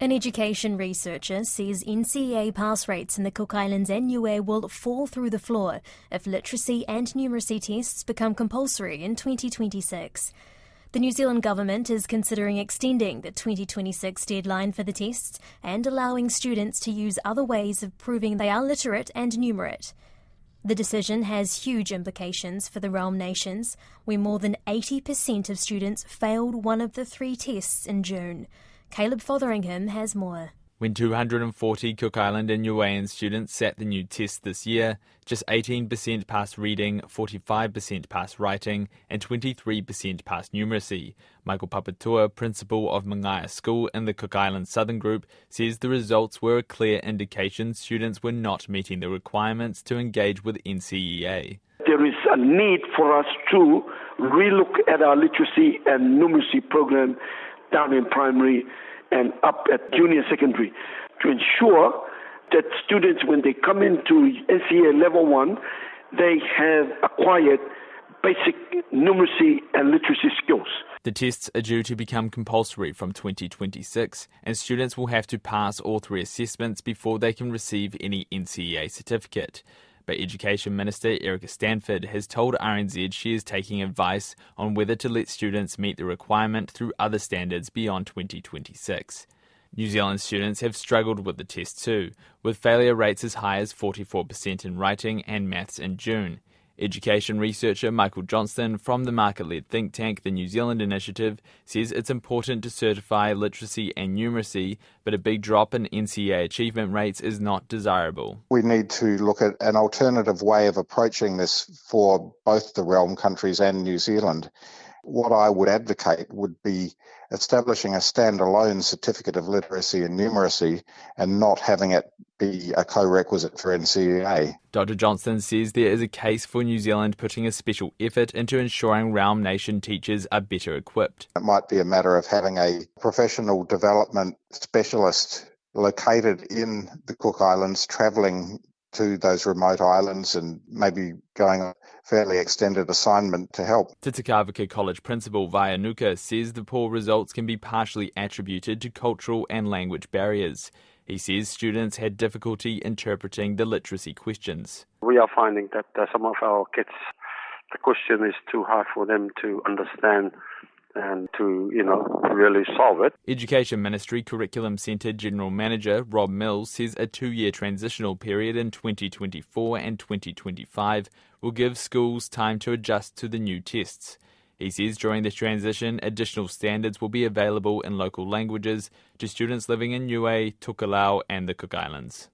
An education researcher says NCEA pass rates in the Cook Islands and Niue will fall through the floor if literacy and numeracy tests become compulsory in 2026. The New Zealand government is considering extending the 2026 deadline for the tests and allowing students to use other ways of proving they are literate and numerate. The decision has huge implications for the realm nations, where more than 80% of students failed one of the 3 tests in June. Caleb Fotheringham has more. When 240 Cook Island and Niuean students sat the new test this year, just 18% passed reading, 45% passed writing, and 23% passed numeracy. Michael Papatua, principal of Mangaya School in the Cook Islands Southern Group, says the results were a clear indication students were not meeting the requirements to engage with NCEA. There is a need for us to relook at our literacy and numeracy program down in primary and up at junior secondary to ensure that students, when they come into NCEA level 1, they have acquired basic numeracy and literacy skills. The tests are due to become compulsory from 2026, and students will have to pass all 3 assessments before they can receive any NCEA certificate. But Education Minister Erica Stanford has told RNZ she is taking advice on whether to let students meet the requirement through other standards beyond 2026. New Zealand students have struggled with the test too, with failure rates as high as 44% in writing and maths in June. Education researcher Michael Johnston from the market-led think tank The New Zealand Initiative says it's important to certify literacy and numeracy, but a big drop in NCEA achievement rates is not desirable. We need to look at an alternative way of approaching this for both the realm countries and New Zealand. What I would advocate would be establishing a standalone certificate of literacy and numeracy and not having it be a co-requisite for NCEA. Dr Johnston says there is a case for New Zealand putting a special effort into ensuring realm nation teachers are better equipped. It might be a matter of having a professional development specialist located in the Cook Islands, travelling to those remote islands and maybe going on a fairly extended assignment to help. Te Takavika College principal Vaianuka says the poor results can be partially attributed to cultural and language barriers. He says students had difficulty interpreting the literacy questions. We are finding that some of our kids, the question is too hard for them to understand and to, really solve it. Education Ministry Curriculum Centre General Manager Rob Mills says a 2-year transitional period in 2024 and 2025 will give schools time to adjust to the new tests. He says during this transition, additional standards will be available in local languages to students living in Niue, Tokelau and the Cook Islands.